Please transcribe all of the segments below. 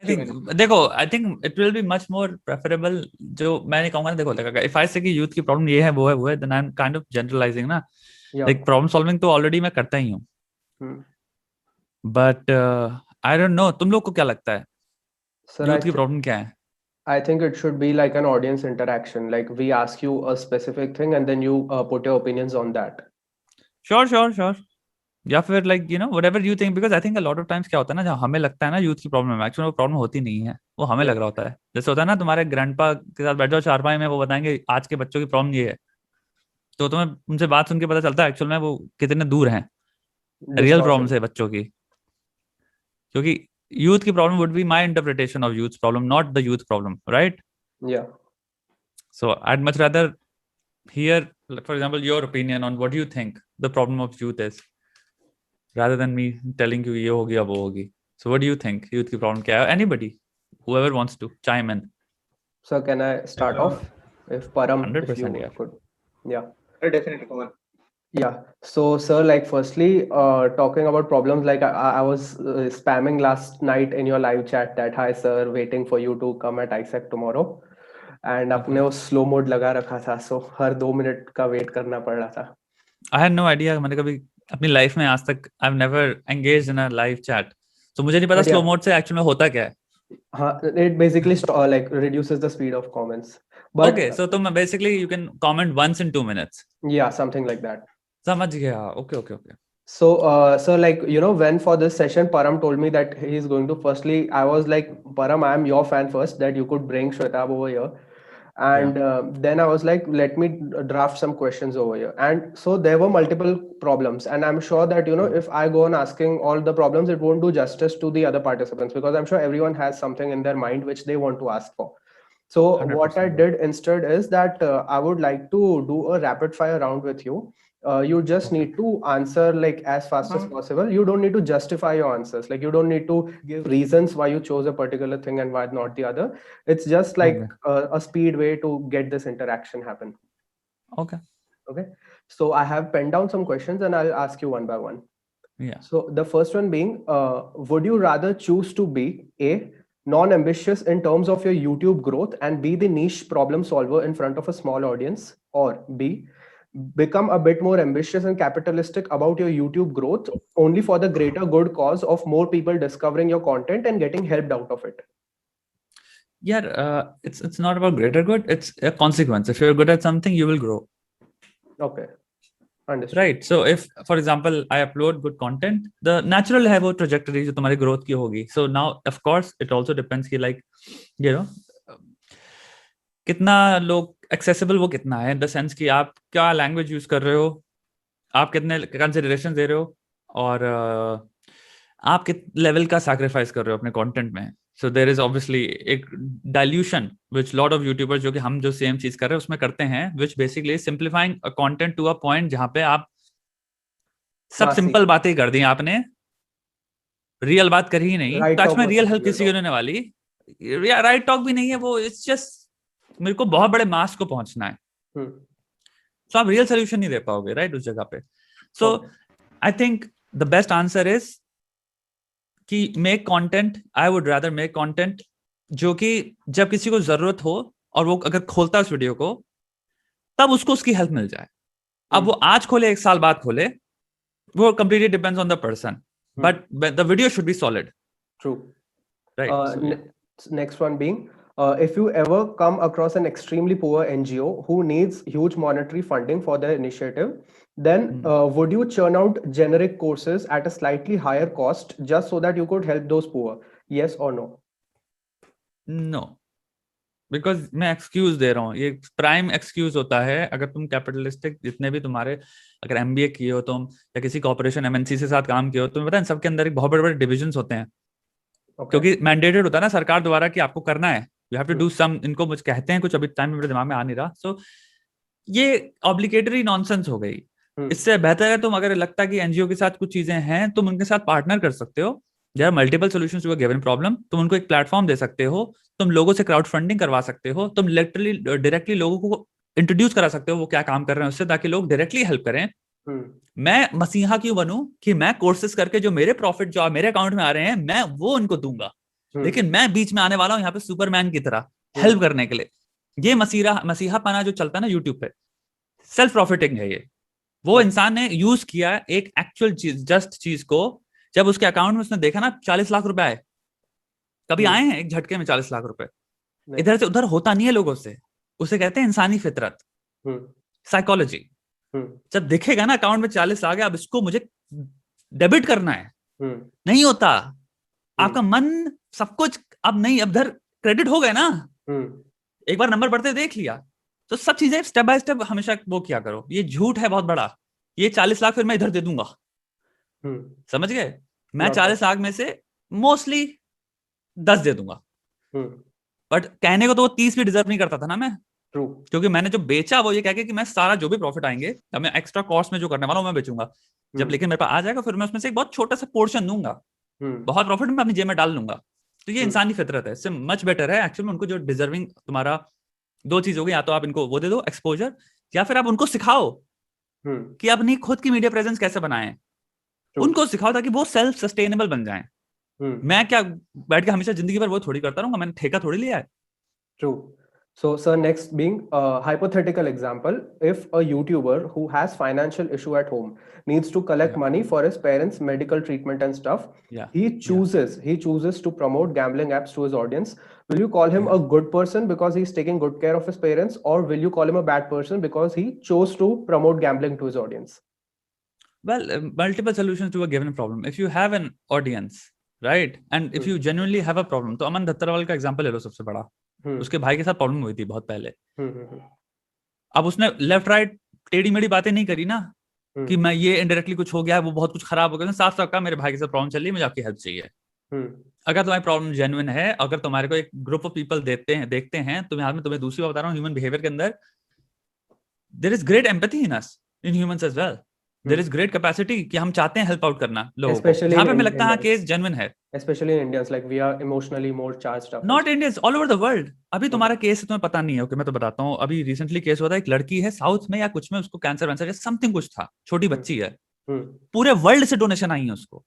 I think it will be much more preferable. जो मैं नहीं कहूंगा ना, देखो इफ आई से कि यूथ की प्रॉब्लम ये है वो है then I am kind of generalizing ना। Yeah. लाइक प्रॉब्लम सॉल्विंग तो ऑलरेडी मैं करता ही हूँ, Hmm. But I don't know तुम लोग को क्या लगता है Sir, यूथ की प्रॉब्लम क्या है? I think it should be like an audience interaction. Like we ask you a specific thing and then you put your opinions on that. Sure sure sure. या फिर like you know whatever you think, because I think a lot of times क्या होता है ना, जब हमें लगता है ना यूथ की प्रॉब्लम है, एक्चुअली वो प्रॉब्लम होती नहीं है, वो हमें Yeah. लग रहा होता है। जैसे होता है ना, तुम्हारे ग्रैंडपा के साथ बैठ जाओ चारपाई में, वो बताएंगे आज के बच्चों की प्रॉब्लम ये है, तो तुम्हें उनसे बात सुन के पता चलता है एक्चुअल में वो कितने दूर हैं रियल प्रॉब्लम Distortion. से बच्चों की। क्योंकि यूथ की problem would be my interpretation of youth problem, not the youth problem, right? Yeah. So I'd much rather hear, like, for example, your opinion on what you think the problem of youth is, rather than me telling you ये होगी अब वो होगी। So what do you think youth की problem क्या है? Anybody, whoever wants to chime in. So can I start off? If Param, if 100% you यार। could. Yeah. Definitely, come on. Yeah. So, sir, like, firstly, talking about problems, like, I was spamming last night in your live chat that, hi, sir, waiting for you to come at ISEC tomorrow. And अपने वो slow mode लगा रखा था, so हर 2 minute का wait करना पड़ रहा था. I had no idea, मैंने कभी अपनी लाइफ में आज तक I've never engaged in a live chat, so मुझे नहीं पता But स्लो yeah, मोड से एक्चुअल में होता क्या है। it basically like reduces the speed of comments. But Okay, so तुम basically you can comment once in 2 minutes. yeah, something like that. समझ गया। Okay, okay, okay. So, so like, you know, when for this session, Param told me that he is going to, firstly, I was like, Param, I am your fan first, that you could bring Shwetab over here. And then I was like, let me draft some questions over here. And so there were multiple problems. And I'm sure that, you know, if I go on asking all the problems, it won't do justice to the other participants, because I'm sure everyone has something in their mind which they want to ask for. So what I 100%. did instead is that I would like to do a rapid fire round with you. You just need to answer like as fast as possible. You don't need to justify your answers. Like you don't need to give reasons why you chose a particular thing and why not the other. It's just like a speed way to get this interaction happen. Okay. Okay. So I have penned down some questions and I'll ask you one by one. Yeah. So the first one being, would you rather choose to be A, non-ambitious in terms of your YouTube growth and be the niche problem solver in front of a small audience, or B, become a bit more ambitious and capitalistic about your YouTube growth only for the greater good cause of more people discovering your content and getting helped out of it? Yeah, it's not about greater good, it's a consequence. If you're good at something, you will grow. Okay. Understood. Right. So if, for example, I upload good content, the natural है वो trajectory जो तुम्हारी growth की होगी. So now, of course, it also depends कि like, you know, कितना लोग accessible वो कितना है, in the sense कि आप क्या language use कर रहे हो, आप कितने consideration दे रहे हो, और आप कित level का sacrifice कर रहे हो अपने content में. So there is obviously एक dilution which lot of YouTubers जो कि हम जो same चीज कर रहे हैं उसमें करते हैं, which basically is simplifying a content to a point जहाँ पे आप सब सिंपल बातें कर दी आपने, रियल बात करी ही नहीं, टच में रियल हेल्प किसी को नहीं होने वाली, या राइट टॉक भी नहीं है वो, इट्स जस्ट मेरे को बहुत बड़े मास को पहुंचना है, तो आप रियल सोल्यूशन नहीं दे पाओगे राइट उस जगह पे. So I think the best answer is कि make content. I would rather make content जो कि जब किसी को जरूरत हो और वो अगर खोलता है उस वीडियो को तब उसको उसकी हेल्प मिल जाए. अब वो आज खोले एक साल बाद खोले, वो completely depends on the person, but the video should be solid. True. Right. So, yeah. Next one being, if you ever come across an extremely poor NGO who needs huge monetary funding for their initiative, then would you churn out generic courses at a slightly higher cost just so that you could help those poor? Yes or no? No. Because मैं excuse दे रहा हूँ, ये prime excuse होता है अगर तुम capitalistic जितने भी तुम्हारे, अगर एमबीए किए हो तुम या किसी कॉर्पोरेशन एमएनसी के साथ काम किए हो, तुम्हें पता है सबके अंदर एक बहुत बड़े बड़े डिविजन्स होते हैं. क्योंकि मैंडेटेड होता है ना सरकार द्वारा कि आपको करना है, you have to do some, इनको मुझे कहते हैं कुछ, अभी टाइम मेरे दिमाग में आ नहीं रहा. सो ये ऑब्लिगेटरी नॉनसेंस हो गई. इससे बेहतर है तुम, अगर लगता है कि एनजीओ के साथ कुछ चीजें हैं, तुम उनके साथ पार्टनर कर सकते हो. There are multiple solutions to a given problem. तुम उनको एक प्लेटफॉर्म दे सकते हो, तुम लोगों से क्राउड फंडिंग करवा सकते हो, तुम लिटरली डायरेक्टली लोगों को इंट्रोड्यूस करा सकते हो वो क्या काम कर रहे हैं उससे, ताकि लोग डायरेक्टली हेल्प करें. मैं मसीहा क्यों बनूं कि मैं कोर्सेज करके जो मेरे प्रॉफिट जो मेरे अकाउंट में आ रहे हैं मैं वो उनको दूंगा. लेकिन मैं बीच में आने वाला हूँ यहाँ पे सुपरमैन की तरह हेल्प करने के लिए। ये मसीहापना जो चलता है ना यूट्यूब पे, सेल्फ प्रॉफिटिंग है ये। वो इंसान ने यूज किया एक एक्चुअल चीज, जस्ट चीज को, जब उसके अकाउंट में उसने देखा ना 40 लाख रुपए आए, कभी आए हैं एक झटके में 40 लाख रुपए? इधर से उधर होता नहीं है लोगों से, उसे कहते हैं इंसानी फितरत, साइकोलॉजी। जब दिखेगा ना अकाउंट में 40 आ गया, अब इसको मुझे डेबिट करना है, नहीं होता। आपका मन सब कुछ अब नहीं, अब इधर क्रेडिट हो गए ना, एक बार नंबर बढ़ते देख लिया, तो सब चीजें स्टेप बाय स्टेप हमेशा वो किया करो। ये झूठ है बहुत बड़ा, ये 40 लाख फिर मैं इधर दे दूंगा, समझ गए? मैं 40 लाख में से मोस्टली 10 दे दूंगा, बट कहने को तो वो 30 भी डिजर्व नहीं करता था ना मैं। क्योंकि मैंने जो बेचा वो ये कह के कि मैं सारा जो भी प्रॉफिट आएंगे, अब मैं एक्स्ट्रा कॉस्ट में जो करने वाला हूं मैं बेचूंगा, जब लेकिन मेरे पास आ जाएगा फिर मैं उसमें से एक बहुत छोटा सा पोर्शन दूंगा, बहुत प्रॉफिट मैं अपनी जेब में डाल लूंगा। तो ये इंसानी फितरत है, इससे मच बेटर है एक्चुअली उनको जो डिजर्विंग, तुम्हारा दो चीज हो गई, या तो आप इनको वो दे दो एक्सपोजर, या फिर आप उनको सिखाओ कि अपनी खुद की मीडिया प्रेजेंस कैसे बनाएं, उनको सिखाओ ताकि वो सेल्फ सस्टेनेबल बन जाएं। मैं क्या बैठ के हमेशा जिंदगी भर वो थोड़ी करता रहूंगा, मैंने ठेका थोड़ी लिया है। True. So, sir, next being a hypothetical example, if a YouTuber who has financial issue at home needs to collect money for his parents' medical treatment and stuff, he chooses to promote gambling apps to his audience. Will you call him a good person because he's taking good care of his parents, or will you call him a bad person because he chose to promote gambling to his audience? Well, multiple solutions to a given problem. If you have an audience, right, and if you genuinely have a problem, तो अमन दत्तारवाल का example ले लो सबसे बड़ा। उसके भाई के साथ problem हुई थी बहुत पहले। अब उसने लेफ्ट राइट टेढ़ी मेढ़ी बातें नहीं करी ना, कि मैं ये इनडायरेक्टली कुछ हो गया, वो बहुत कुछ खराब हो गया। साफ साफ कहा मेरे भाई के साथ प्रॉब्लम चल रही है, मुझे आपकी हेल्प चाहिए। अगर तुम्हारी प्रॉब्लम जेन्युइन है, अगर तुम्हारे को एक ग्रुप ऑफ पीपल देखते हैं, तुम्हें दूसरी बात बता रहा हूँ, ह्यूमन बिहेवियर के अंदर there is great empathy in us, in humans as well. There is great capacity कि हम चाहते हैं हेल्प आउट करना लोगों को, जहाँ पे हमें लगता है केस जेन्युइन है। Especially in Indians, like we are emotionally more charged up. Not Indians, all over the world. अभी तुम्हारा केस तुम्हें पता नहीं है, ओके मैं तो बताता हूँ। अभी रिसेंटली केस हुआ था, एक लड़की है साउथ में या कुछ में, उसको कैंसर वैंसर या समथिंग कुछ था, छोटी बच्ची है, पूरे वर्ल्ड से डोनेशन आई है उसको,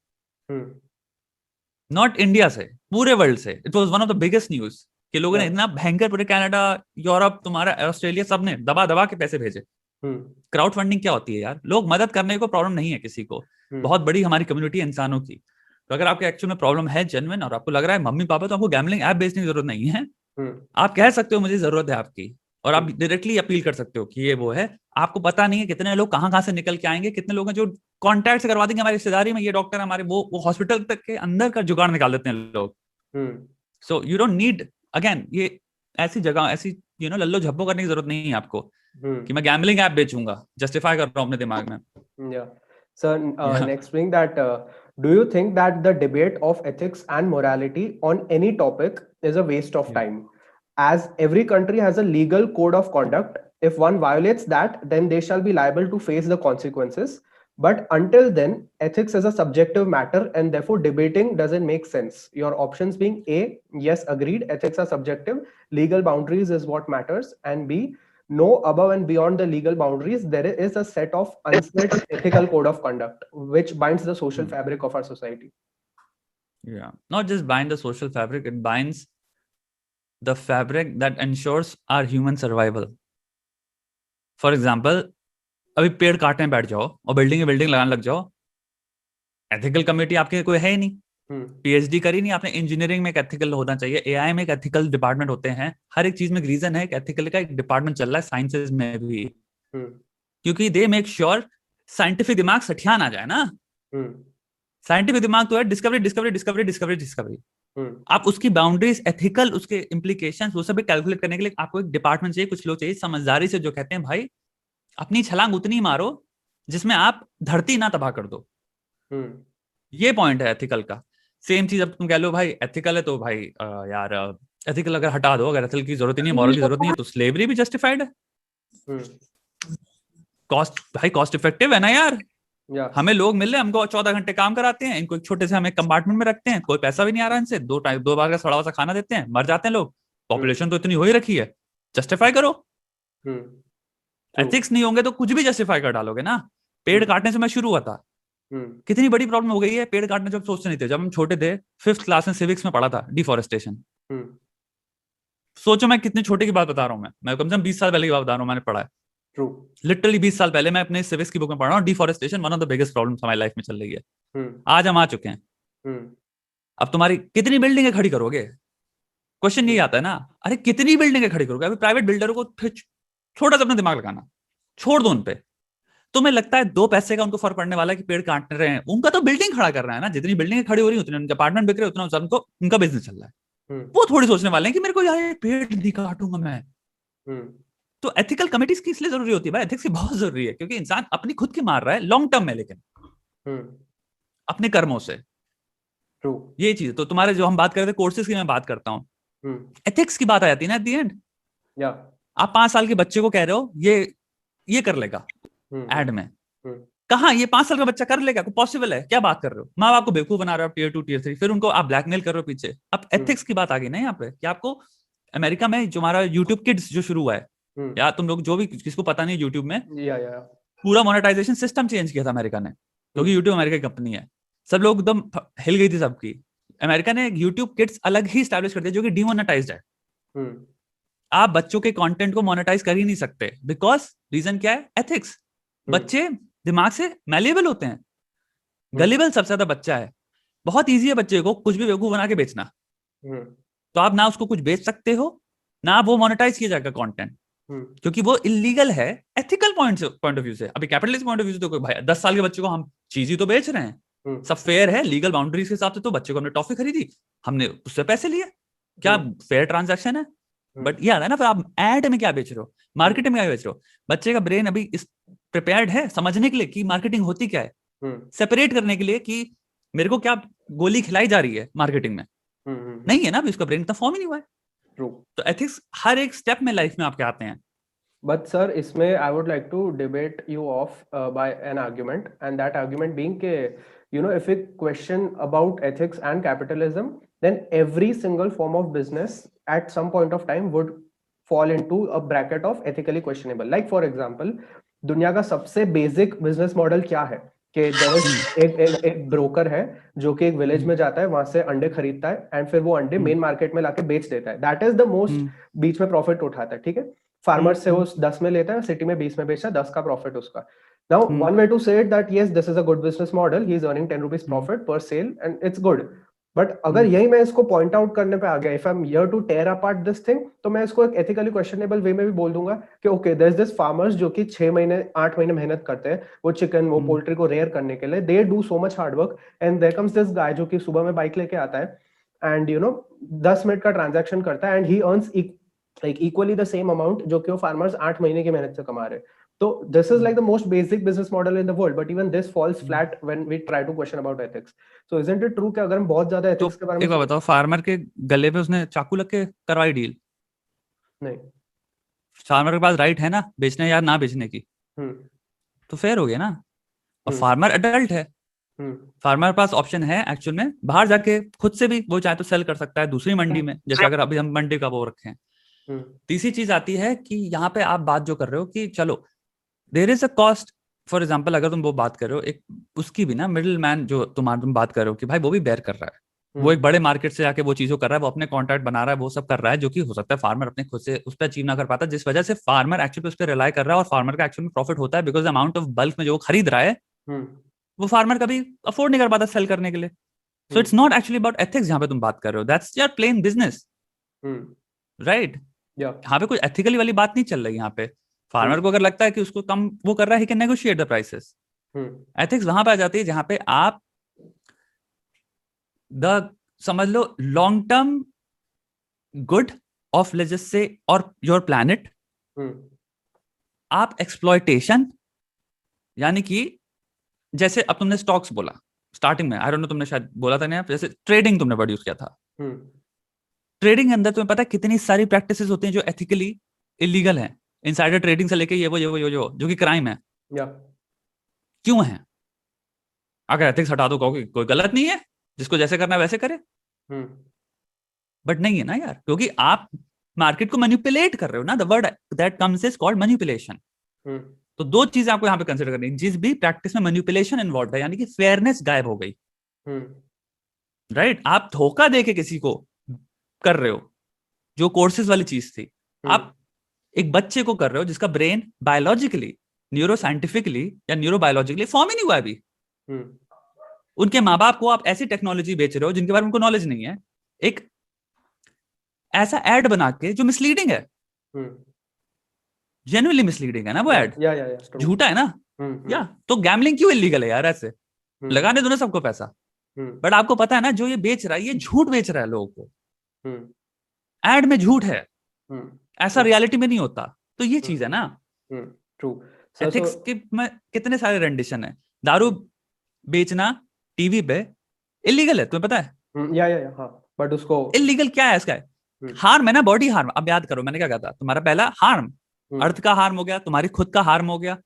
नॉट इंडिया से, पूरे वर्ल्ड से। It was one of the biggest news कि लोगों ने इतना भयंकर, पूरे कनाडा, यूरोप, तुम्हारा ऑस्ट्रेलिया, सब ने दबा दबा के पैसे भेजे। क्राउड फंडिंग क्या होती है यार? लोग मदद करने को प्रॉब्लम नहीं है किसी को, बहुत बड़ी हमारी कम्युनिटी है इंसानों की। तो अगर आपके एक्चुअल में प्रॉब्लम है जेन्युइन और आपको लग रहा है मम्मी पापा, तो आपको गैम्बलिंग ऐप बेचने की जरूरत नहीं है। आप कह सकते हो मुझे जरूरत है आपकी, और आप डायरेक्टली अपील कर सकते हो कि ये वो है। आपको पता नहीं है कितने लोग कहाँ से निकल के आएंगे, कितने लोग हैं जो कॉन्टैक्ट से करवा देंगे, हमारी रिश्तेदारी में ये डॉक्टर है हमारे, वो हॉस्पिटल तक के अंदर का जुगाड़ निकाल देते हैं लोग। So you don't need, again ये ऐसी जगह, ऐसी लल्लो झप्पो करने की जरूरत नहीं है आपको कि मैं गैम्बलिंग ऐप बेचूंगा, जस्टिफाई कर रहा हूं अपने दिमाग में। Sir, next being that, do you think that the debate of ethics and morality on any topic is a waste of time? As every country has a legal code of conduct. If one violates that, then they shall be liable to face the consequences. But until then, ethics is a subjective matter, and therefore debating doesn't make sense. Your options being A, yes, agreed, ethics are subjective, legal boundaries is what matters, and B, no, above and beyond the legal boundaries, there is a set of unsaid ethical code of conduct which binds the social fabric of our society. Yeah, not just bind the social fabric, it binds the fabric that ensures our human survival. For example, अभी पेड़ काटने बैठ जाओ और building लगाने लग जाओ, ethical committee आपके कोई है ही नहीं, पीएचडी करी नहीं आपने। इंजीनियरिंग में एक एथिकल होना चाहिए, एआई में एक एथिकल डिपार्टमेंट होते हैं, हर एक चीज में रीजन है, एक एथिकल का एक डिपार्टमेंट चल रहा है साइंसेस में भी, क्योंकि दे मेक श्योर साइंटिफिक दिमाग सठिया ना जाए ना। साइंटिफिक दिमाग तो है discovery discovery discovery discovery discovery. आप उसकी बाउंड्रीज, एथिकल, उसके इम्प्लीकेशंस, वो सब कैलकुलेट करने के लिए आपको एक डिपार्टमेंट चाहिए, कुछ लोग चाहिए समझदारी से, जो कहते हैं भाई अपनी छलांग उतनी मारो जिसमें आप धरती ना तबाह कर दो। ये पॉइंट है एथिकल का। सेम चीज अब तुम कह लो भाई एथिकल है तो भाई यार एथिकल अगर हटा दो, अगर एथिकल की जरूरत ही नहीं, मॉरल की जरूरत नहीं है, तो स्लेवरी भी जस्टिफाइड है। कॉस्ट, भाई कॉस्ट इफेक्टिव है ना यार। हमें लोग मिल रहे हैं, हमको 14 घंटे काम कराते हैं, इनको एक छोटे से हमें कंपार्टमेंट में रखते हैं, कोई पैसा भी नहीं आ रहा इनसे, दो बार का सड़ा हुआ सा खाना देते हैं, मर जाते हैं लोग। पॉपुलेशन तो इतनी हो ही रखी है, जस्टिफाई करो। एथिक्स नहीं होंगे तो कुछ भी जस्टिफाई कर डालोगे ना। पेड़ काटने से मैं शुरू हुआ था, कितनी बड़ी प्रॉब्लम हो गई है पेड़ काटना, जब सोचते नहीं थे। जब हम छोटे थे, 5th क्लास में सिविक्स में पढ़ा था डिफॉरेस्टेशन। सोचो मैं कितने छोटे की बात बता रहा हूँ, मैं कम से कम 20 साल पहले की बात बता रहा हूँ, मैंने पढ़ा है। ट्रू। लिटरली 20 साल पहले मैं अपने सिविक्स की बुक में पढ़ रहा हूँ, deforestation one of the biggest problems हमारी लाइफ में चल रही है। आज हम आ चुके हैं। अब तुम्हारी कितनी बिल्डिंगें खड़ी करोगे, क्वेश्चन यही आता है ना, अरे कितनी बिल्डिंगें खड़ी करोगे। अभी प्राइवेट बिल्डरों को फिर छोटा सा अपना दिमाग लगाना, छोड़ दो उन पे। तुम्हें लगता है 2 पैसे का उनको फर्क पड़ने वाला है कि पेड़ काट रहे हैं, उनका तो बिल्डिंग खड़ा कर रहा है ना। जितनी बिल्डिंगें खड़ी हो रही है उतने उनके अपार्टमेंट बिक रहे, उतना उनको उनका बिजनेस चल रहा है। वो थोड़ी सोचने वाले हैं कि मेरे को यार ये पेड़ नहीं काटूंगा मैं। तो एथिकल कमिटीज की इसलिए जरूरी होती है भाई, एथिक्स की बहुत जरूरी है, क्योंकि इंसान अपनी खुद की मार रहा है लॉन्ग टर्म में, लेकिन अपने कर्मों से। ट्रू। ये चीज तो तुम्हारे जो हम बात कर रहे थे कोर्सेज की, मैं बात करता हूँ, एथिक्स की बात आ जाती है ना एट द एंड। आप 5 साल के बच्चे को कह रहे हो ये कर लेगा एड में, कहाँ ये 5 साल का बच्चा कर लेगा? पॉसिबल है? क्या बात कर रहे हो? माँ बाप को बेवकूफ बना रहे हो, टियर 2 टियर 3, फिर उनको आप ब्लैकमेल कर रहे हो पीछे। अब एथिक्स की बात आ गई ना यहाँ पे, कि आपको अमेरिका में जो हमारा यूट्यूब किड्स जो शुरू हुआ है, या तुम लोग जो भी किसको पता नहीं, यूट्यूब में पूरा मोनेटाइजेशन सिस्टम चेंज किया था अमेरिका ने, क्योंकि यूट्यूब अमेरिका की कंपनी है। सब लोग एकदम हिल गई थी सबकी। अमेरिका ने यूट्यूब किड्स अलग ही स्टैब्लिश कर दिया, जो कि डीमोनेटाइज्ड है। आप बच्चों के कंटेंट को मोनेटाइज कर ही नहीं सकते, बिकॉज रीजन क्या है? एथिक्स। बच्चे दिमाग से मैलेबल होते हैं, गलेबल सबसे ज्यादा बच्चा है। बहुत ईजी है बच्चे को कुछ भी बेवकूफ बना के बेचना। तो आप ना उसको कुछ बेच सकते हो, ना वो मोनेटाइज किया जाएगा कंटेंट, क्योंकि वो इलीगल है एथिकल पॉइंट ऑफ व्यू से। अभी कैपिटलिस्ट पॉइंट ऑफ व्यू से तो कोई भाई 10 साल के बच्चे को हम चीज ही तो बेच रहे हैं, सब फेयर है लीगल बाउंड्रीज के हिसाब से। तो बच्चे को हमने टॉफी खरीदी, हमने उससे पैसे लिए, क्या फेयर ट्रांजैक्शन है? बट ये आता है ना, फिर आप एड में क्या बेच रहे हो, मार्केटिंग में क्या बेच रहे हो? बच्चे का ब्रेन अभी इस प्रिपेयर्ड है समझने के लिए कि मार्केटिंग होती क्या है, सेपरेट करने के लिए कि मेरे को क्या गोली खिलाई जा रही है मार्केटिंग में। नहीं है ना, अभी उसका ब्रेन इतना फॉर्म ही नहीं हुआ है। तो एथिक्स हर एक स्टेप में लाइफ में आपके आते हैं। But sir, इसमें I would like to debate you off by an argument, and that argument being के, if we question about ethics and capitalism, then every single form of business at some point of time would fall into a bracket of ethically questionable. Like for example, दुनिया का सबसे basic business model क्या है? कि एक broker है जो कि एक विलेज में जाता है, वहां से अंडे खरीदता है, एंड फिर वो अंडे मेन मार्केट में लाके बेच देता है। दैट इज द मोस्ट बीच में प्रॉफिट उठाता है, ठीक है। फार्मर से वो 10 में लेता है, सिटी में 20 में बेचता है, 10 का प्रॉफिट उसका। Now one way to say it that yes this is a good business model, he is earning 10 rupees profit per sale and it's good. But अगर यही मैं इसको पॉइंट आउट करने पे आ गया, if I am here to tear apart this thing, तो मैं इसको एक एथिकली क्वेश्चनेबल वे में भी बोल दूंगा कि okay there is this farmers जो कि 6 महीने 8 महीने मेहनत करते हैं वो चिकन वो पोल्ट्री को रेयर करने के लिए, they do so much hard work, and there comes this guy जो कि सुबह में बाइक लेके आता है एंड 10 मिनट का ट्रांजैक्शन करता है, and he earns like equally the same amount जो कि वो farmers 8 महीने की मेहनत से कमा रहे। तो this is like the most basic business model in the world, but even this falls flat when we try to question about ethics. So isn't it true कि अगर हम बहुत ज्यादा ethics के बारे में, एक बात बताओ, फार्मर के गले पे उसने चाकू लग के करवाई डील? नहीं। फार्मर के पास राइट है ना बेचने या ना बेचने की, तो फेयर हो गया ना। और फार्मर अडल्ट है, फार्मर के पास ऑप्शन है एक्चुअल में बाहर जाके खुद से भी वो चाहे तो सेल कर सकता है दूसरी मंडी में, जैसे अगर अभी हम मंडी का वो रखे हैं। तीसरी चीज आती है कि यहाँ पे आप बात जो कर रहे हो कि चलो there is a cost. For example अगर तुम वो बात कर रहे हो एक उसकी भी ना, मिडिल मैन जो तुम बात कर रहे हो कि भाई वो भी बेयर कर रहा है, वो एक बड़े मार्केट से आके वो चीजों कर रहा है, वो अपने कॉन्ट्रैक्ट बना रहा है, वो सब कर रहा है, जो कि हो सकता है फार्मर अपने खुद से उस पर अचीव ना कर पाता, जिस वजह से फार्मर एक्चुअली उस पर रिलाई कर रहा है और फार्मर का एक्चुअल में प्रॉफिट होता है, बिकॉज अमाउंट ऑफ बल्क में जो खरीद रहा है वो फार्मर कभी अफोर्ड नहीं कर पाता सेल करने के लिए। So it's not actually about ethics जहां पे तुम बात कर रहे हो, that's your plain business, right. यहाँ पे कोई एथिकली वाली बात नहीं चल रही। यहाँ पे फार्मर को अगर लगता है कि उसको कम वो कर रहा है, he can negotiate the prices. Ethics वहां पे आ जाती है जहां पे आप समझ लो लॉन्ग टर्म गुड ऑफ लेजस से और योर प्लैनेट, आप एक्सप्लॉयटेशन, यानी कि जैसे अब तुमने स्टॉक्स बोला स्टार्टिंग में, आई डोंट नो तुमने शायद बोला था ना, जैसे ट्रेडिंग तुमने वर्ड यूज किया था। ट्रेडिंग के अंदर तुम्हें पता है कितनी सारी प्रैक्टिसेस होती हैं जो एथिकली इलीगल हैं, इनसाइडर ट्रेडिंग से लेके ये वो जो कि क्राइम है। क्यों है? अगर एथिक्स हटा दो कहोगे कोई गलत नहीं है, जिसको जैसे करना है वैसे करे, बट नहीं है ना यार, क्योंकि आप मार्केट को मैनिपुलेट कर रहे हो ना। The word that comes is called manipulation. तो दो चीजें आपको यहाँ पे कंसिडर करनी, जिस भी प्रैक्टिस में मैनिपुलेशन इन्वॉल्व है, यानी कि फेयरनेस गायब हो गई, राइट? आप धोखा देके किसी को कर रहे हो, जो कोर्सेज वाली चीज थी, आप एक बच्चे को कर रहे हो जिसका ब्रेन बायोलॉजिकली, न्यूरो साइंटिफिकली या न्यूरो बायोलॉजिकली फॉर्म ही नहीं हुआ अभी। उनके माँ बाप को आप ऐसी टेक्नोलॉजी बेच रहे हो जिनके बारे में उनको नॉलेज नहीं है, एक ऐसा एड बना के जो मिसलीडिंग है, जेन्युइनली मिसलीडिंग है ना वो एड, झूठा है ना। या तो गैमलिंग क्यों इलीगल है यार? ऐसे लगाने दो ना सबको पैसा। बट आपको पता है ना, जो ये बेच रहा है ये झूठ बेच रहा है लोगों को, एड में झूठ है, ऐसा रियलिटी में नहीं होता। तो ये चीज है ना, ट्रू। एथिक्स के में कितने सारे रेंडिशन है। दारू बेचना टीवी पे इलीगल है, तुम्हें पता है? हाँ, बट उसको इलीगल क्या है इसका? हार्म है ना, बॉडी हार्म। अब याद करो मैंने क्या कहा था, तुम्हारा पहला हार्म अर्थ का हार्म हो गया, तुम्हारी खुद का हार्म हो गया।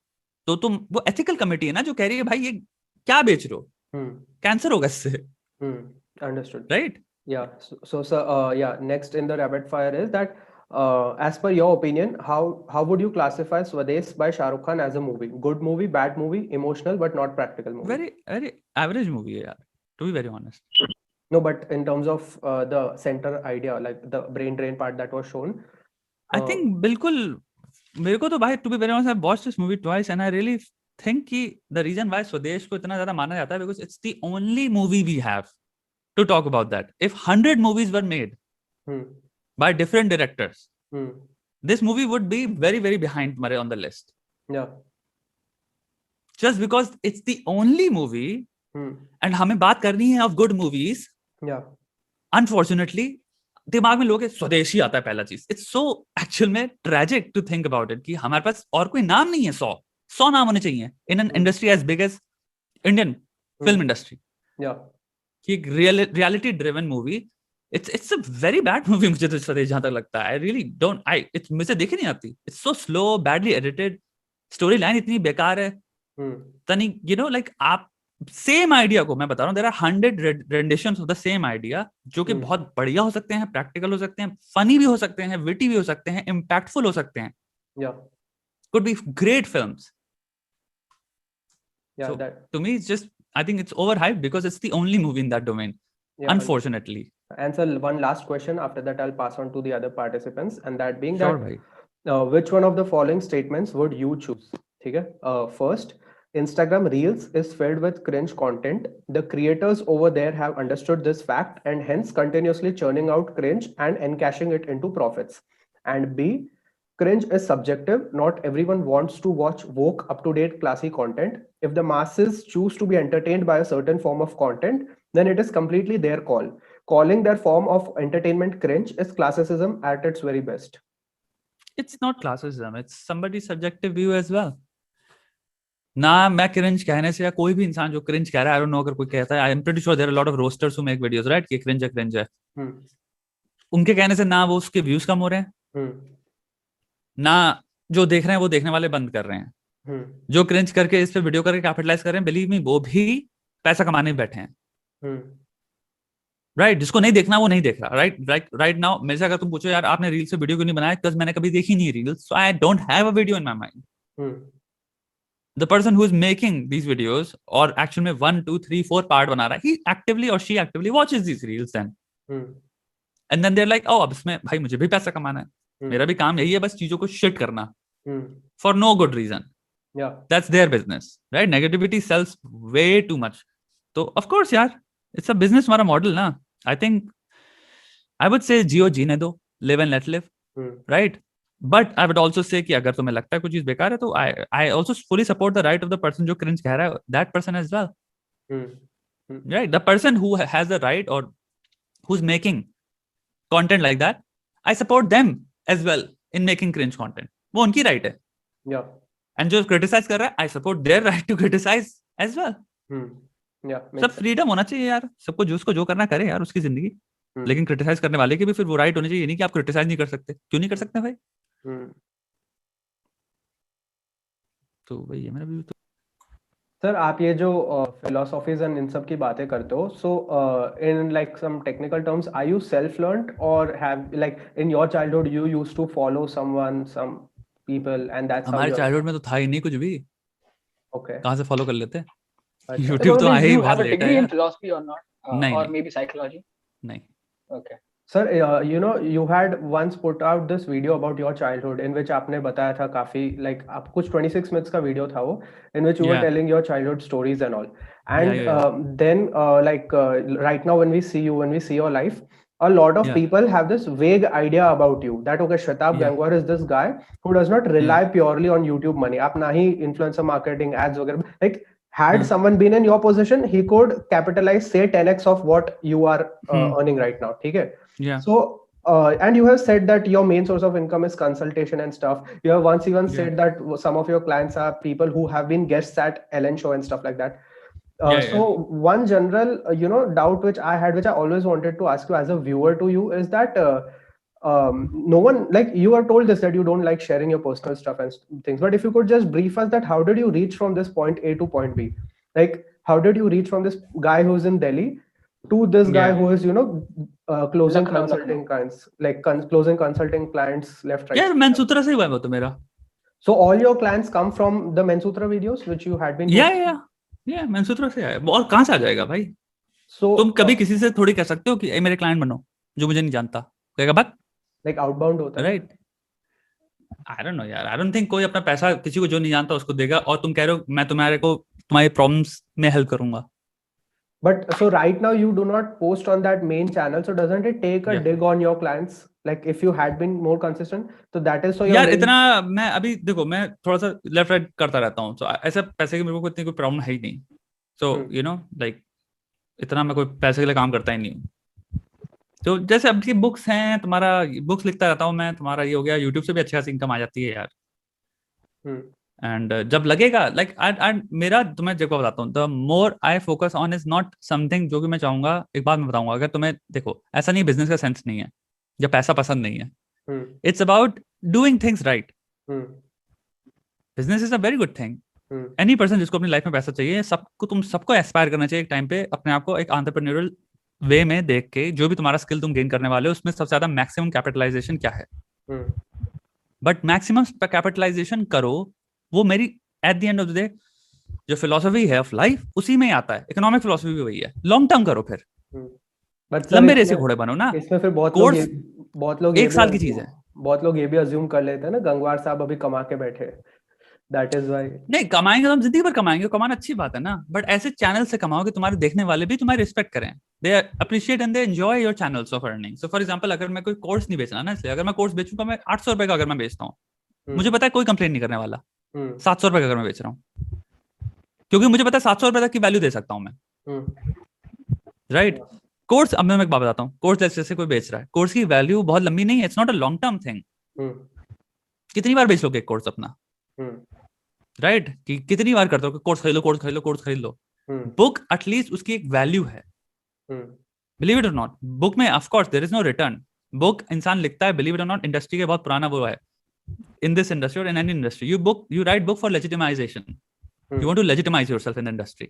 तो तुम, वो एथिकल कमेटी है ना जो कह रही है भाई ये क्या बेच रहे हो, कैंसर होगा इससे। Understood. Right? Yeah. So, yeah. Next in the rapid fire is that, as per your opinion, how would you classify Swades by Shah Rukh Khan as a movie? Good movie, bad movie, emotional but not practical movie? very average movie है यार, to be very honest. No, but in terms of the center idea, like the brain drain part that was shown, I think बिल्कुल मेरे को तो भाई, to be very honest, I've watched this movie twice and I really think कि the reason why स्वदेश को इतना ज्यादा माना जाता है because it's the only movie we have to talk about that. If 100 movies were made by different directors, this movie would be very, very behind Mare on the list. Yeah. Just because it's the only movie, and हमें बात करनी है of good movies. Yeah. Unfortunately, दिमाग में लोग स्वदेशी आता है पहला चीज। It's so actual में tragic to think about it कि हमारे पास और कोई नाम नहीं है। 100 नाम होने चाहिए in an industry as big as Indian film industry. Yeah. कि एक reality driven movie, it's a very bad movie मुझे तो स्वदेश जहां तक लगता है। I really don't, it's मुझे देखी नहीं आती। It's so slow, badly edited, story line इतनी बेकार है। तनी you know like आप सेम आइडिया को, मैं बता रहा हूँ, there are 100 renditions of the same idea जो कि बहुत बढ़िया हो सकते हैं, प्रैक्टिकल हो सकते हैं, फनी भी हो सकते हैं, विटी भी हो सकते हैं, इम्पैक्टफुल हो सकते हैं, could be great films. Yeah, so that to me it's just, I think it's overhyped because it's the only movie in that domain, unfortunately. Answer one last question, after that I'll pass on to the other participants, and that being Sure, that which one of the following statements would you choose? Okay. First, Instagram Reels is filled with cringe content. The creators over there have understood this fact and hence continuously churning out cringe and encashing it into profits. And B, cringe is subjective. Not everyone wants to watch woke, up-to-date, classy content. If the masses choose to be entertained by a certain form of content, then it is completely their call. Calling their form of entertainment cringe is classicism at its very best. It's not classism, it's somebody's subjective view as well. ना मैं cringe कहने से, या कोई भी इंसान जो cringe कह रहा है, आई डोंट नो, अगर कोई कहता है, I am pretty sure there are lot of roasters who make videos, right, कि क्रिंज है, उनके कहने से ना वो उसके व्यूज कम हो रहे हैं, ना जो देख रहे हैं वो देखने वाले बंद कर रहे हैं। जो क्रिंज करके इस पे वीडियो करके कैपिटलाइज कर रहे हैं, बिलीव मी, वो भी पैसा कमाने में बैठे हैं, राइट? जिसको नहीं देखना वो नहीं देख रहा, राइट नाउ मेरे से अगर तुम पूछो यार आपने रील से वीडियो क्यों नहीं बनाया, बिकॉज़ मैंने कभी देखी नहीं reels, so I don't have a video in my mind. The person who is making these videos or actually में 1, 2, 3, 4 part बना रहा है, he actively or she actively watches these reels then. And then they're like, oh, अब इसमें भाई मुझे भी पैसा कमाना है, मेरा भी काम यही है, बस चीजों को shit करना for no good reason. Yeah, that's their business, right? Negativity sells way too much. So of course यार, it's a business हमारा model ना. I think I would say जियो जीने दो, live and let live, right? But I would also say कि अगर तुम्हें लगता है कुछ चीज बेकार है, तो I also fully support the right of the person जो क्रिंज कह रहा है, that person as well, right? The person who has the right और who is making content like that, I support them as well in making cringe content, वो उनकी right है। And जो criticise कर रहा है, I support their right to criticize as well. सब freedom होना चाहिए यार, सबको जिसको जो करना करे यार, उसकी जिंदगी। लेकिन क्रिटिसाइज करने वाले के भी फिर वो राइट होनी चाहिए, नहीं कि आप क्रिटिसाइज नहीं कर सकते। क्यों नहीं कर सकते भाई? तो वही है मेरा व्यू। तो सर, आप ये जो फिलोसॉफीज एंड इन सब की बातें करते हो, so in like some technical terms, are you self learned और have like in your childhood you used to follow someone, some people, and that's how हमारे you're चाइल्डहुड में तो था ही नहीं कुछ भी, okay. कहाँ से फॉलो कर लेते? अच्छा. So YouTube तो आया Gaurav, do ही you बहुत have a लेट है degree in यार. philosophy or not? नहीं Or नहीं maybe psychology? नहीं. Okay. Sir, you know, you had once put out this video about your childhood in which आपने बताया था काफी like आप कुछ 26 minutes का video था वो, in which you were Yeah. telling your childhood stories and all. Yeah, And yeah, yeah. then right now when we see you, when we see your life, a lot of Yeah. people have this vague idea about you that okay, Shwetabh Yeah. Gangwar is this guy who does not rely purely on YouTube money. आप ना ही influencer marketing ads वगैरह like had someone been in your position, he could capitalize say 10x of what you are earning right now. ठीक है? Yeah. So, and you have said that your main source of income is consultation and stuff. You have once even said that some of your clients are people who have been guests at Ellen Show and stuff like that. So one general, you know, doubt which I had, which I always wanted to ask you as a viewer to you, is that no one like you are told this that you don't like sharing your personal stuff and things. But if you could just brief us that how did you reach from this point A to point B? Like how did you reach from this guy who's in Delhi to this guy who is, you know, closing Lucknow, consulting clients, like closing consulting clients left, right? यार Mansutra से हुआ है वो तो मेरा. So all your clients come from the Mansutra videos which you had been Yeah, Mansutra से आया. और कहाँ से आ जाएगा भाई? So तुम कभी किसी से थोड़ी कह सकते हो कि ए मेरे क्लाइंट बनो जो मुझे नहीं जानता. कहेगा बक. like outbound होता है. Right. I don't know यार. I don't think कोई अपना पैसा किसी को जो नहीं जानता उसको देगा और तुम कह रहे हो मैं तुम्हारी प्रॉब्लम्स में हेल्प करूंगा. But so right now you do not post on that main channel, so doesn't it take a dig on your clients? Like if you had been more consistent, so that is so your यार इतना मैं अभी देखो मैं थोड़ा सा left right करता रहता हूँ, so ऐसा पैसे की मेरे को इतनी कोई प्रॉब्लम है ही नहीं. So you know like इतना मैं कोई पैसे के लिए काम करता ही नहीं हूँ. तो जैसे अब की बुक्स हैं, तुम्हारा बुक्स लिखता रहता हूँ मैं, तुम्हारा ये हो गया, यूट्यूब से भी अच्छी खासी इनकम आ जाती है यार. एंड जब लगेगा लाइक मेरा तुम्हें जगह बताता हूँ, the more I focus on is not something जो कि मैं चाहूंगा. एक बात मैं बताऊंगा, अगर तुम्हें देखो ऐसा नहीं बिजनेस का सेंस नहीं है या पैसा पसंद नहीं है, it's about doing things right. Business is a very good thing. Any person जिसको अपनी लाइफ में पैसा चाहिए, सबको एस्पायर करना चाहिए एक टाइम पे अपने आप को एक एंटरप्रेन्योरल वे में देख के, जो भी तुम्हारा स्किल तुम गेन करने वाले हो उसमें सबसे ज्यादा मैक्सिमम कैपिटलाइजेशन क्या है. बट मैक्सिमम कैपिटलाइजेशन करो, वो मेरी at the end of the day जो फिलॉसफी है ऑफ लाइफ उसी में आता है. इकोनॉमिक फिलॉसफी भी वही है. लॉन्ग टर्म करो, फिर लंबे रेस के घोड़े बनो ना. इसमें फिर बहुत लोग एक साल की चीज है. बहुत लोग ये भी अज्यूम कर लेते हैं ना गंगवार साहब अभी कमा के बैठे. That is why. नहीं कमाएंगे तो हम जिंदगी भर कमाएंगे, कमाना अच्छी बात है ना, बट ऐसे चैनल से कमाओ कि तुम्हारे देखने वाले भी तुम्हारी रिस्पेक्ट करें, they appreciate and they enjoy your channels of earning. So for example अगर मैं कोई कोर्स नहीं बेचना ना, इसलिए अगर मैं कोर्स बेचूंगा, मैं 800 रुपए का अगर मैं बेचता हूँ, मुझे पता है कोई कंप्लेन नहीं करने वाला. 700 रुपए का अगर मैं बेच रहा हूँ, क्योंकि मुझे पता है 700 रुपए तक की वैल्यू दे सकता हूँ मैं. राइट. कोर्स अब मैं एक बात बताता हूँ, कोर्स जैसे कोई बेच रहा है, कोर्स की वैल्यू बहुत लंबी नहीं है. It's not a long term thing. कितनी बार बेच लोगे कोर्स अपना, राइट कि कितनी बार करते हो कोर्स खरीद लो, कोर्स खरीद लो, कोर्स खरीद लो. बुक एटलीस्ट उसकी एक वैल्यू है. बिलीव इट और नॉट, बुक में of course there is no return. Book इंसान लिखता है, बिलीव इट और नॉट, इंडस्ट्री के बहुत पुराना वो है. In this industry or in any industry, you write book for legitimization. You want to legitimize yourself in the industry.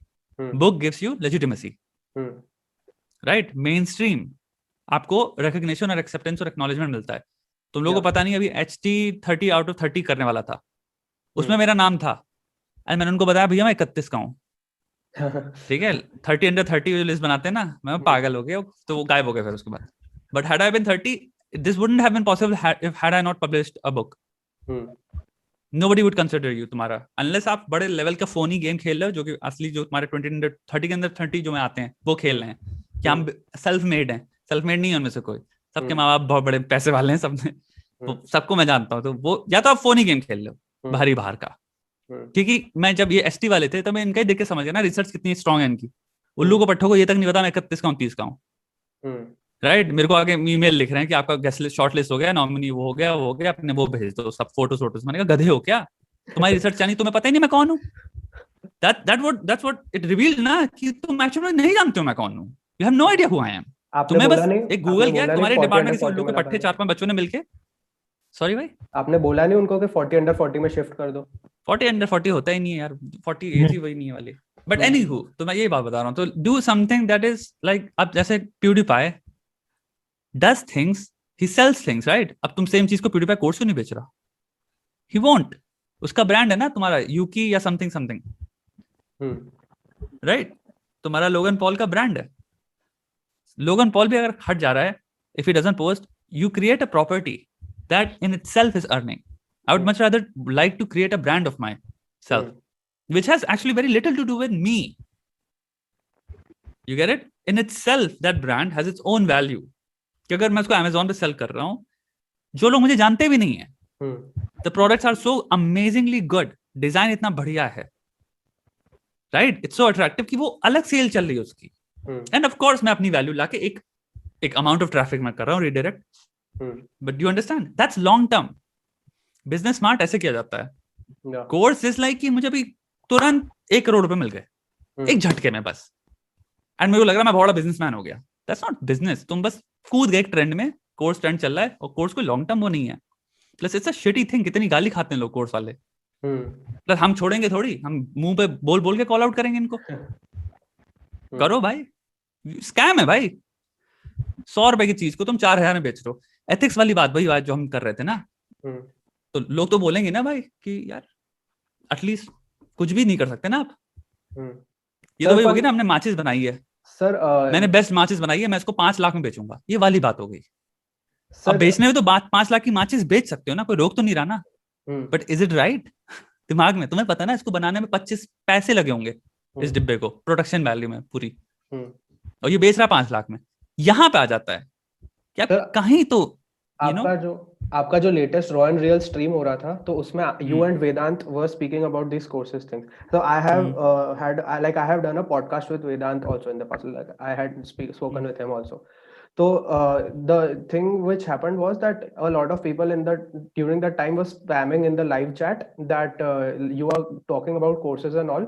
Book gives you legitimacy. Right? Mainstream आपको recognition और acceptance और acknowledgement मिलता है. तुम लोगों को पता नहीं, अभी HT 30 out of 30 करने वाला था, उसमें मेरा नाम था, और मैंने उनको बताया भैया मैं 31 का हूँ. ठीक है, 30 under 30 जो लिस्ट बनाते हैं ना, मैं पागल हो गया, तो वो गायब हो गया फिर उसके बाद. But had I been 30, this wouldn't have been possible had I not published a book. Nobody would consider you तुम्हारा, unless आप बड़े लेवल का फोनी गेम खेल रहे हो, जो कि असली जो तुम्हारे 20 under 30 के अंदर 30 जो में आते हैं वो खेल रहे हैं. क्या हम सेल्फ मेड हैं? सेल्फ मेड नहीं है उनमें से कोई. सबके माँ बाप बहुत बड़े पैसे वाले हैं, सबको मैं जानता हूँ. तो वो या तो आप फोनी गेम खेल लो भारी बाहर का, क्योंकि मैं जब ये ST वाले थे तब मैं इनका ही देख के समझ गया ना रिसर्च कितनी स्ट्रॉन्ग है इनकी. उल्लू को पट्टों को ये तक नहीं पता मैं 31 का 29 का हूँ. राइट. मेरे को आगे ईमेल लिख रहे हैं कि आपका गेस्ट लिस्ट शॉर्ट लिस्ट हो गया, नॉमिनी वो हो गया, अपने वो भेज दो सब फोटोज. मैंने कहा गधे हो क्या, तुम्हारी रिसर्च चाहिए, तुम्हें पता ही नहीं मैं कौन हूँ. that's what it revealed ना, कि तुम एक्चुअली नहीं जानते हो मैं कौन हूँ. you have no idea who I am. तुम्हें बस एक गूगल किया, तुम्हारे डिपार्टमेंट किसी उल्लू के पट्टे 4-5 बच्चों ने मिलके. सॉरी भाई, आपने बोला नहीं उनको कि 40 under 40 में शिफ्ट कर दो. 40 under 40 होता ही नहीं है यार, 40 एज ही वही नहीं है वाली. बट एनीहू, तो मैं यही बात बता रहा हूँ. तो do something that is like, अब जैसे PewDiePie does things, he sells things, right? अब तुम सेम चीज को PewDiePie कोर्स क्यों नहीं बेच रहा? He won't. उसका ब्रांड है ना तुम्हारा यूकी या समथिंग समथिंग, राइट? तुम्हारा लोगन पॉल का ब्रांड है. लोगन पॉल भी अगर हट जा रहा है, if he doesn't post, you create a property that in itself is earning. I would much rather like to create a brand of myself, which has actually very little to do with me. You get it? In itself, that brand has its own value. कि अगर मैं उसको Amazon पे cell कर रहा हूँ, जो लोग मुझे जानते भी नहीं है, the products are so amazingly good, design इतना बढ़िया है, right? It's so attractive कि वो अलग सेल चल रही है उसकी. And of course मैं अपनी वैल्यू लाके एक अमाउंट ऑफ ट्रैफिक में कर रहा हूँ redirect. But you understand, that's long term. Business smart ऐसे किया जाता है. कोर्स इज लाइक कि मुझे अभी तुरंत 1 करोड़ रुपए मिल गए एक झटके में बस, एंड मेरे को लग रहा है मैं बहुत बड़ा बिजनेसमैन हो गया. That's not business. तुम बस कूद गए एक ट्रेंड में, कोर्स ट्रेंड चल रहा है, और कोर्स कोई लॉन्ग टर्म वो नहीं है. Plus it's a shitty thing. कितनी गाली खाते हैं लोग कोर्स वाले. प्लस हम छोड़ेंगे थोड़ी, हम मुंह पे बोल बोल के कॉल आउट करेंगे इनको. करो भाई, स्कैम है भाई. 100 रुपए की चीज को तुम 4000 में बेच रहे हो. एथिक्स वाली बात भाई आज जो हम कर रहे थे ना, तो लोग तो बोलेंगे ना भाई कि यार एटलीस्ट कुछ भी नहीं कर सकते ना आप. ये तो वही होगी ना, हमने माचिस बनाई है सर, मैंने बेस्ट माचिस बनाई है, मैं इसको 5 लाख में बेचूंगा, ये वाली बात हो गई. अब बेचने में तो 5 लाख की माचिस बेच सकते हो ना, कोई रोक तो नहीं रहा ना. But is it right? दिमाग में तुम्हें पता ना इसको बनाने में 25 पैसे लगे होंगे इस डिब्बे को, प्रोडक्शन वैल्यू में पूरी, और ये बेच रहा है 5 लाख में. यहां पे आ जाता है क्या कहीं तो आपका जो latest raw and real stream हो रहा था, तो उसमें you and Vedant were speaking about this courses things. So I have done a podcast with Vedant also in the past. Like I had spoken with him also. So the thing which happened was that a lot of people during that time was spamming in the live chat that you are talking about courses and all,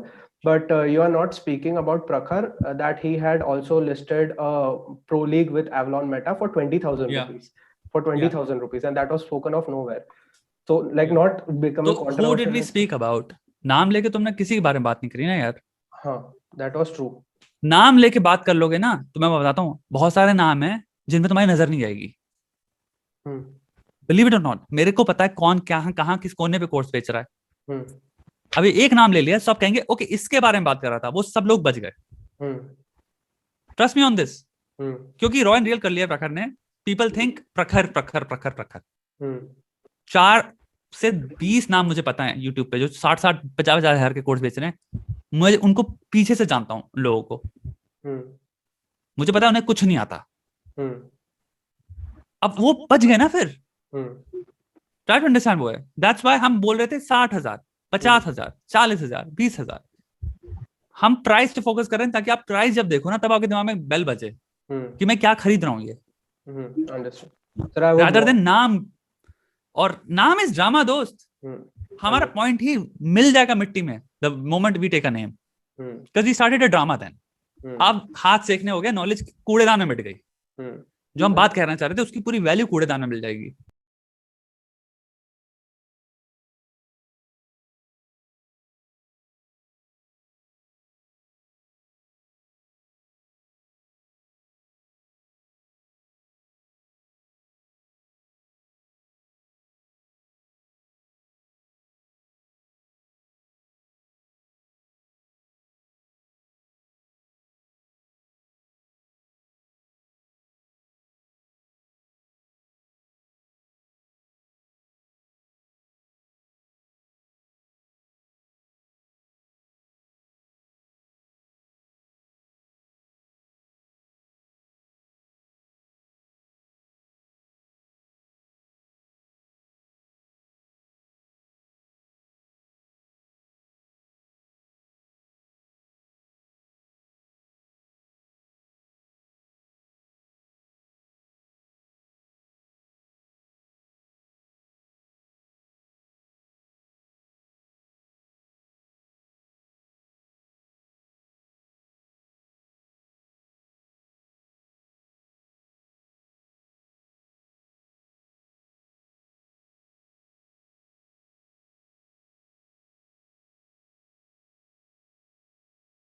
but you are not speaking about Prakhar, that he had also listed a pro league with Avalon Meta for 20,000 rupees, for 20,000 rupees, and that was spoken of nowhere. So like not becoming controversial. Who did we speak about? नाम लेके तुमने किसी के बारे में बात नहीं करी ना यार. हाँ, that was true. नाम लेके बात कर लोगे ना, तो मैं बताता हूँ बहुत सारे नाम हैं जिनमें तुम्हारी नजर नहीं आएगी. बिलीव इट और नॉट, मेरे को पता है कौन क्या कहाँ किस कोने पे कोर्स बेच रहा है. अभी एक नाम ले लिया, सब कहेंगे ओके इसके बारे में बात कर रहा था, वो सब लोग बच गए. ट्रस्ट मी ऑन दिस, क्योंकि रॉ एंड रियल कर लिया प्रखर ने. पीपल थिंक प्रखर प्रखर प्रखर प्रखर. 4 से 20 नाम मुझे पता है यूट्यूब पे जो 60-50 हजार के कोर्स बेच रहे हैं. मैं उनको पीछे से जानता हूँ लोगों को. मुझे पता है उन्हें कुछ नहीं आता. अब वो बच गए ना फिर. ट्राई टू अंडरस्टैंड वो है. दैट्स व्हाई हम बोल रहे थे 60,000, 50,000, 40,000, 20,000. हम प्राइस पे फोकस कर रहे हैं ताकि आप प्राइस जब देखो ना तब आपके दिमाग में बेल बजे कि मैं क्या खरीद रहा हूँ ये, रादर देन नाम. और नाम इज ड्रामा दोस्त. हमारा पॉइंट ही मिल जाएगा मिट्टी में the moment we take a name, because we started a drama then. अब हाथ सेकने हो गया, नॉलेज कूड़ेदान में मिट गई. जो हम बात कहना चाह रहे थे उसकी पूरी वैल्यू कूड़ेदान में मिल जाएगी.